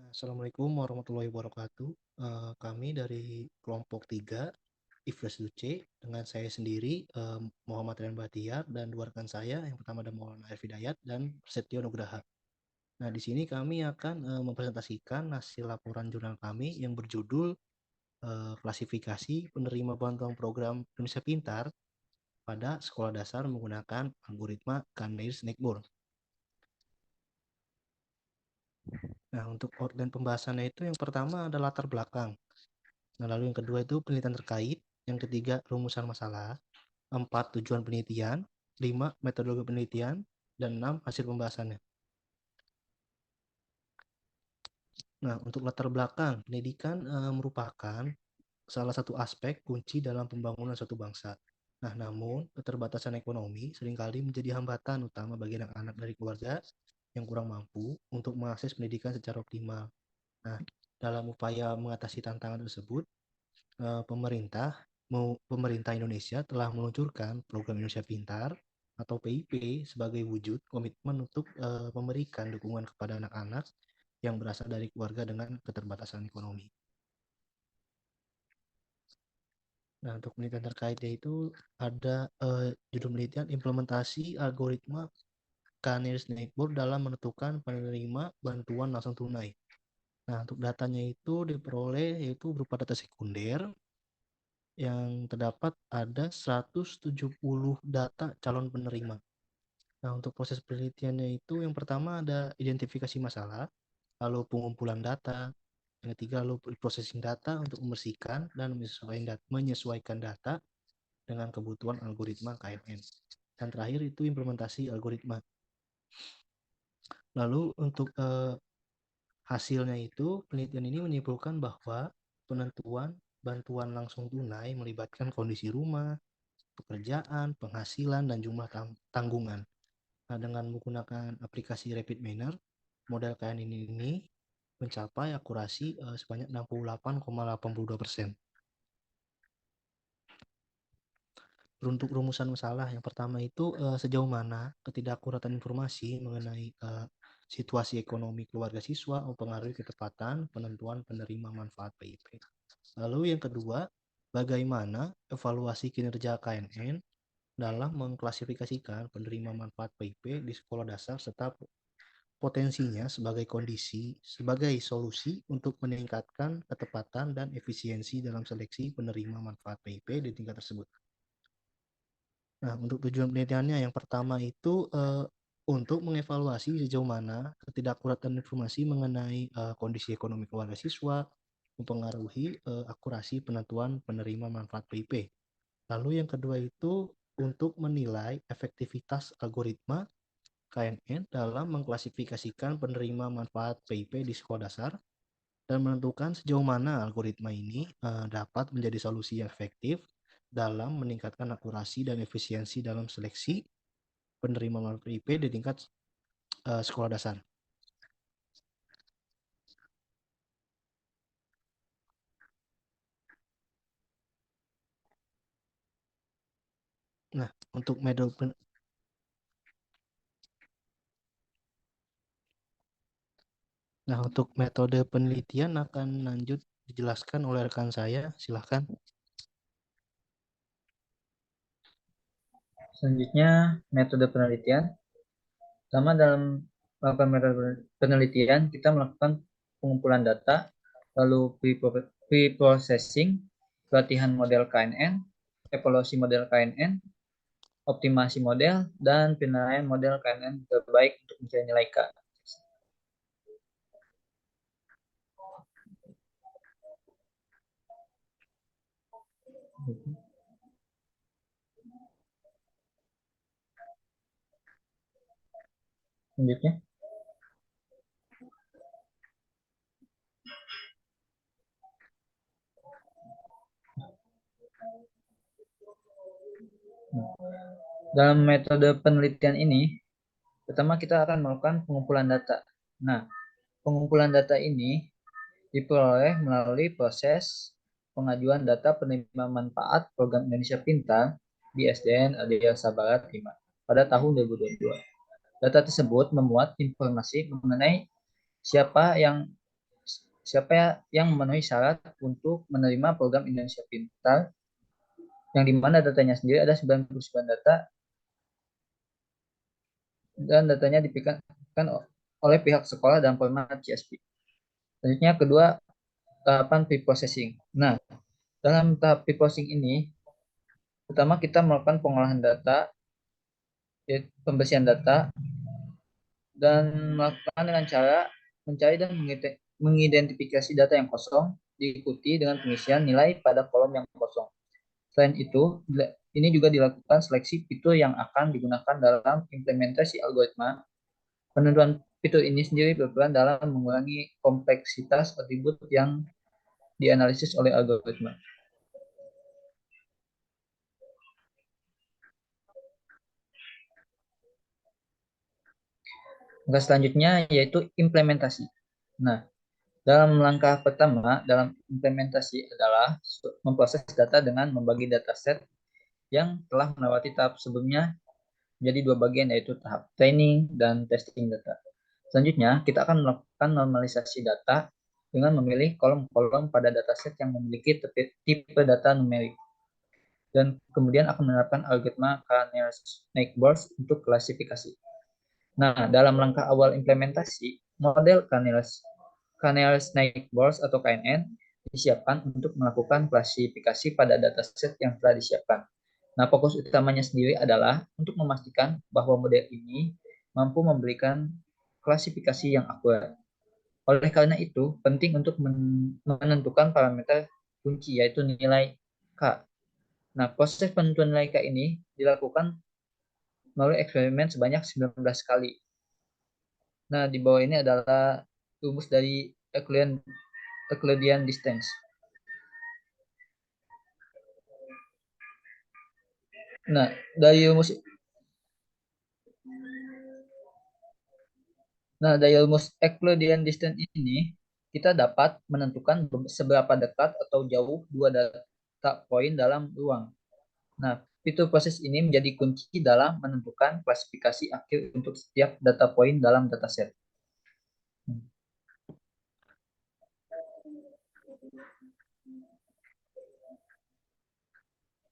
Assalamualaikum warahmatullahi wabarakatuh. Kami dari kelompok 3, Iflas Duce, dengan saya sendiri, Muhammad Rian Bahtiar, dan dua rekan saya, yang pertama ada Maulana Arif Hidayat dan Prasetyo Nugraha. Nah, di sini kami akan mempresentasikan hasil laporan jurnal kami yang berjudul klasifikasi penerima bantuan program Indonesia Pintar pada sekolah dasar menggunakan algoritma Candace-Nickborn. Nah, untuk organ pembahasannya itu yang pertama ada latar belakang. Nah, lalu yang kedua itu penelitian terkait, yang ketiga rumusan masalah, 4 tujuan penelitian, 5 metodologi penelitian, dan 6 hasil pembahasannya. Nah, untuk latar belakang, pendidikan merupakan salah satu aspek kunci dalam pembangunan suatu bangsa. Nah, namun keterbatasan ekonomi seringkali menjadi hambatan utama bagi anak-anak dari keluarga yang kurang mampu untuk mengakses pendidikan secara optimal. Nah, dalam upaya mengatasi tantangan tersebut, pemerintah Indonesia telah meluncurkan program Indonesia Pintar atau PIP sebagai wujud komitmen untuk memberikan dukungan kepada anak-anak yang berasal dari keluarga dengan keterbatasan ekonomi. Nah, untuk penelitian terkaitnya itu ada judul penelitian implementasi algoritma Candace-Nickborn dalam menentukan penerima bantuan langsung tunai. Nah, untuk datanya itu diperoleh yaitu berupa data sekunder yang terdapat ada 170 data calon penerima. Nah, untuk proses penelitiannya itu yang pertama ada identifikasi masalah, lalu pengumpulan data, yang ketiga lalu processing data untuk membersihkan dan menyesuaikan data dengan kebutuhan algoritma KNN. Dan terakhir itu implementasi algoritma. Lalu untuk hasilnya itu penelitian ini menyimpulkan bahwa penentuan bantuan langsung tunai melibatkan kondisi rumah, pekerjaan, penghasilan, dan jumlah tanggungan. Nah, dengan menggunakan aplikasi Rapid Manner, model KNN ini mencapai akurasi sebanyak 68,82%. Untuk rumusan masalah, yang pertama itu sejauh mana ketidakakuratan informasi mengenai situasi ekonomi keluarga siswa mempengaruhi ketepatan penentuan penerima manfaat PIP. Lalu yang kedua, bagaimana evaluasi kinerja KNN dalam mengklasifikasikan penerima manfaat PIP di sekolah dasar serta potensinya sebagai solusi untuk meningkatkan ketepatan dan efisiensi dalam seleksi penerima manfaat PIP di tingkat tersebut. Nah, untuk tujuan penelitiannya yang pertama itu untuk mengevaluasi sejauh mana ketidakakuratan informasi mengenai kondisi ekonomi keluarga siswa mempengaruhi akurasi penentuan penerima manfaat PIP. Lalu yang kedua itu untuk menilai efektivitas algoritma KNN dalam mengklasifikasikan penerima manfaat PIP di sekolah dasar dan menentukan sejauh mana algoritma ini dapat menjadi solusi yang efektif dalam meningkatkan akurasi dan efisiensi dalam seleksi penerima manfaat PIP di tingkat sekolah dasar. Nah, untuk metode penelitian akan lanjut dijelaskan oleh rekan saya. Silahkan. Selanjutnya, metode penelitian. Pertama, dalam melakukan metode penelitian, kita melakukan pengumpulan data, lalu pre-processing, pelatihan model KNN, evaluasi model KNN, optimasi model, dan penilaian model KNN terbaik untuk mencari nilai K. Selanjutnya, dalam metode penelitian ini, pertama kita akan melakukan pengumpulan data. Nah, pengumpulan data ini diperoleh melalui proses pengajuan data penerima manfaat program Indonesia Pintar di SDN Aditya Sabarat 5 pada tahun 2022. Data tersebut memuat informasi mengenai siapa yang siapa yang memenuhi syarat untuk menerima program Indonesia Pintar, yang dimana datanya sendiri ada 99 data, dan datanya dipikirkan oleh pihak sekolah dalam format CSV. Selanjutnya kedua, tahapan pre-processing. Nah, dalam tahap pre-processing ini, pertama kita melakukan pengolahan data, pembersihan data, dan melakukan dengan cara mencari dan mengidentifikasi data yang kosong, diikuti dengan pengisian nilai pada kolom yang kosong. Selain itu, ini juga dilakukan seleksi fitur yang akan digunakan dalam implementasi algoritma. Penentuan fitur ini sendiri berperan dalam mengurangi kompleksitas atribut yang dianalisis oleh algoritma. Langkah selanjutnya yaitu implementasi. Nah, dalam langkah pertama dalam implementasi adalah memproses data dengan membagi dataset yang telah melewati tahap sebelumnya menjadi dua bagian, yaitu tahap training dan testing data. Selanjutnya, kita akan melakukan normalisasi data dengan memilih kolom-kolom pada dataset yang memiliki tipe data numerik. Dan kemudian akan menerapkan algoritma Canels-Snake-Bors untuk klasifikasi. Nah, dalam langkah awal implementasi, model Canels-Snake-Bors atau KNN disiapkan untuk melakukan klasifikasi pada dataset yang telah disiapkan. Nah, fokus utamanya sendiri adalah untuk memastikan bahwa model ini mampu memberikan klasifikasi yang akurat. Oleh karena itu, penting untuk menentukan parameter kunci, yaitu nilai K. Nah, proses penentuan nilai K ini dilakukan melalui eksperimen sebanyak 19 kali. Nah, di bawah ini adalah rumus dari Euclidean distance. Nah, dari rumus Euclidean distance ini kita dapat menentukan seberapa dekat atau jauh dua data poin dalam ruang. Nah, fitur proses ini menjadi kunci dalam menentukan klasifikasi akhir untuk setiap data poin dalam dataset.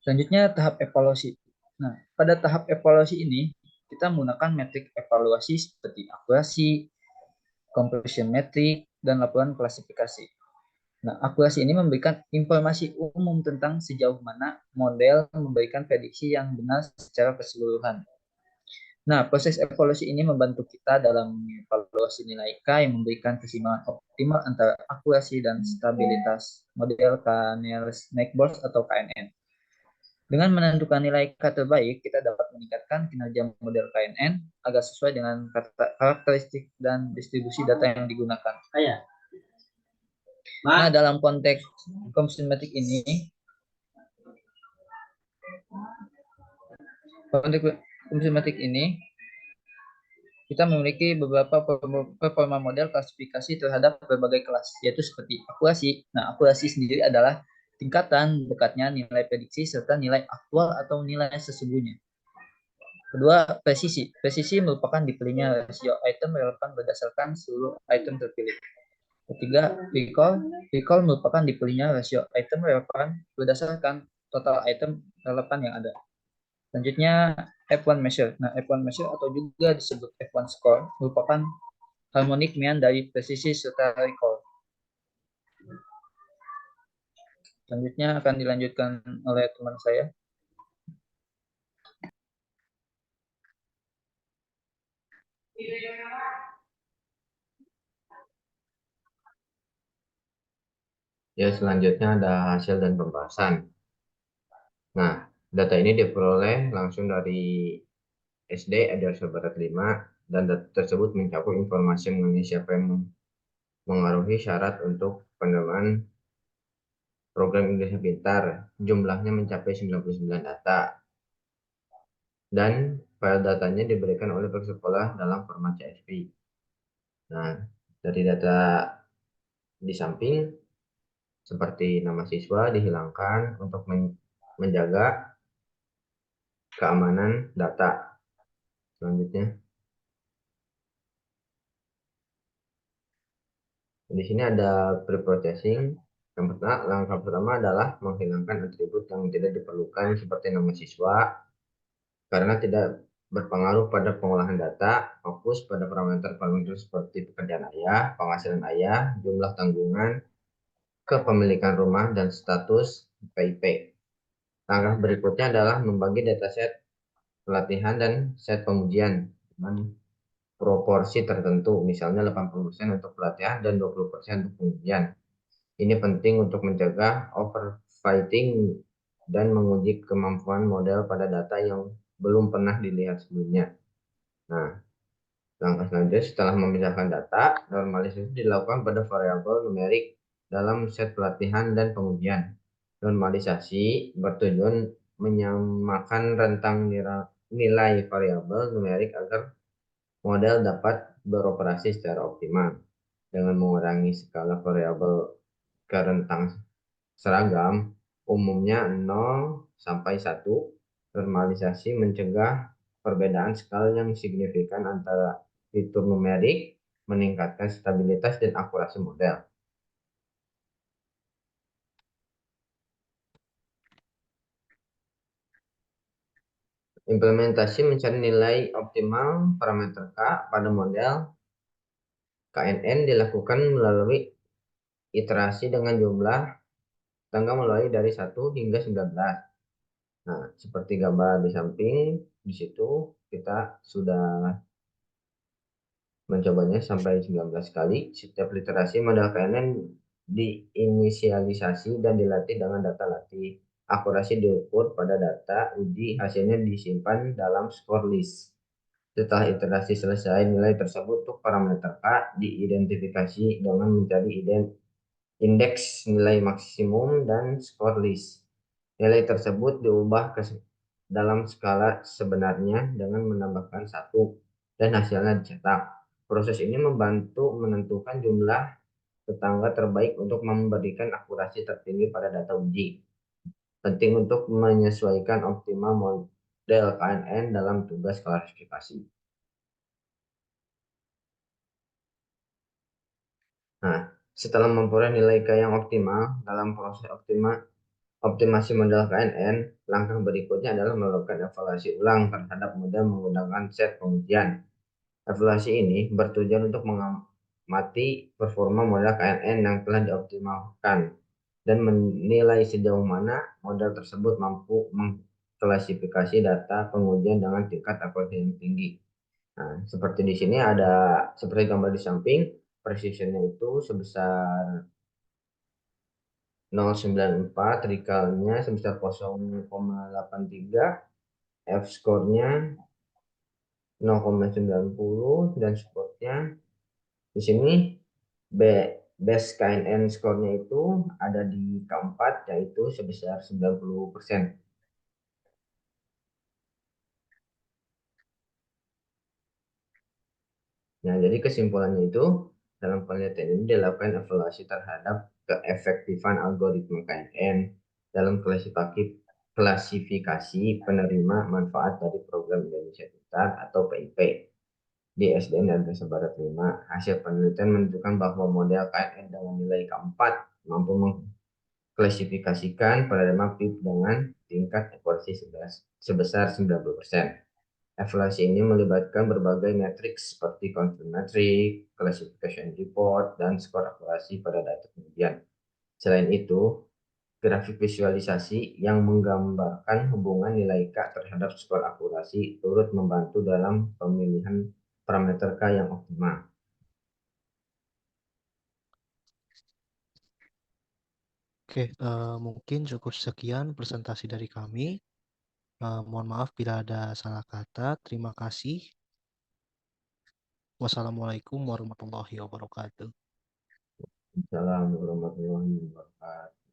Selanjutnya tahap evaluasi. Nah, pada tahap evaluasi ini kita menggunakan metrik evaluasi seperti akurasi, compression metric, dan laporan klasifikasi. Nah, akurasi ini memberikan informasi umum tentang sejauh mana model memberikan prediksi yang benar secara keseluruhan. Nah, proses evaluasi ini membantu kita dalam mengevaluasi nilai K yang memberikan keseimbangan optimal antara akurasi dan stabilitas model Canels-Snake-Bors atau KNN. Dengan menentukan nilai K terbaik, kita dapat meningkatkan kinerja model KNN agar sesuai dengan karakteristik dan distribusi data yang digunakan. Nah, dalam konteks komplexity ini, kita memiliki beberapa performa model klasifikasi terhadap berbagai kelas, yaitu seperti akurasi. Nah, akurasi sendiri adalah tingkatan dekatnya nilai prediksi serta nilai aktual atau nilai sesungguhnya. Kedua, presisi. Presisi merupakan dipilihnya rasio item relevan berdasarkan seluruh item terpilih. Ketiga, recall. Recall merupakan dipilihnya rasio item relevan berdasarkan total item relevan yang ada. Selanjutnya, F1 measure. Nah, F1 measure atau juga disebut F1 score merupakan harmonic mean dari presisi serta recall. Selanjutnya akan dilanjutkan oleh teman saya. Ya, selanjutnya ada hasil dan pembahasan. Nah, data ini diperoleh langsung dari SD Ederso Barat 5 dan data tersebut mencakup informasi mengenai siapa yang mengaruhi syarat untuk penerimaan program Indonesia Pintar. Jumlahnya mencapai 99 data. Dan file datanya diberikan oleh pihak sekolah dalam format CSV. Nah, dari data di samping seperti nama siswa dihilangkan untuk menjaga keamanan data. Selanjutnya, Di sini ada pre-processing. Langkah pertama adalah menghilangkan atribut yang tidak diperlukan seperti nama siswa karena tidak berpengaruh pada pengolahan data, fokus pada parameter-parameter seperti pekerjaan ayah, penghasilan ayah, jumlah tanggungan, kepemilikan rumah, dan status PIP. Langkah berikutnya adalah membagi dataset pelatihan dan set pengujian dengan proporsi tertentu, misalnya 80% untuk pelatihan dan 20% untuk pengujian. Ini penting untuk mencegah overfitting dan menguji kemampuan model pada data yang belum pernah dilihat sebelumnya. Nah, langkah selanjutnya setelah memisahkan data, normalisasi dilakukan pada variabel numerik dalam set pelatihan dan pengujian. Normalisasi bertujuan menyamakan rentang nilai variabel numerik agar model dapat beroperasi secara optimal. Dengan mengurangi skala variabel ke rentang seragam, umumnya 0 sampai 1, normalisasi mencegah perbedaan skala yang signifikan antara fitur numerik, meningkatkan stabilitas dan akurasi model. Implementasi mencari nilai optimal parameter K pada model KNN dilakukan melalui iterasi dengan jumlah tangga mulai dari 1 hingga 19. Nah, seperti gambar di samping, di situ kita sudah mencobanya sampai 19 kali. Setiap literasi model KNN diinisialisasi dan dilatih dengan data latih. Akurasi diukur pada data uji, hasilnya disimpan dalam score list. Setelah iterasi selesai, nilai tersebut untuk parameter K diidentifikasi dengan mencari indeks nilai maksimum dan score list. Nilai tersebut diubah ke dalam skala sebenarnya dengan menambahkan 1 dan hasilnya dicetak. Proses ini membantu menentukan jumlah tetangga terbaik untuk memberikan akurasi tertinggi pada data uji. Penting untuk menyesuaikan optimal model KNN dalam tugas klasifikasi. Nah, setelah memperoleh nilai K yang optimal dalam proses optimasi model KNN, langkah berikutnya adalah melakukan evaluasi ulang terhadap model menggunakan set pengujian. Evaluasi ini bertujuan untuk mengamati performa model KNN yang telah dioptimalkan dan menilai sejauh mana model tersebut mampu mengklasifikasi data pengujian dengan tingkat akurasi yang tinggi. Nah, seperti di sini ada seperti gambar di samping, precisionnya itu sebesar 0,94, recall-nya sebesar 0,83, F-score-nya 0,90 dan support-nya di sini base KNN score-nya itu ada di keempat yaitu sebesar 90%. Nah, jadi kesimpulannya itu dalam penelitian ini dilakukan evaluasi terhadap keefektifan algoritma KNN dalam klasifikasi penerima manfaat dari program Indonesia Pintar atau PIP di SDN dan Desa Barat 5. Hasil penelitian menunjukkan bahwa model KNN dengan nilai keempat mampu mengklasifikasikan penerima PIP dengan tingkat akurasi sebesar 90%. Evaluasi ini melibatkan berbagai matriks seperti confirm metric, classification report, dan skor akurasi pada data pengujian. Selain itu, grafik visualisasi yang menggambarkan hubungan nilai K terhadap skor akurasi turut membantu dalam pemilihan parameter K yang optimal. Oke, mungkin cukup sekian presentasi dari kami. Mohon maaf bila ada salah kata. Terima kasih. Wassalamualaikum warahmatullahi wabarakatuh. Assalamualaikum warahmatullahi wabarakatuh.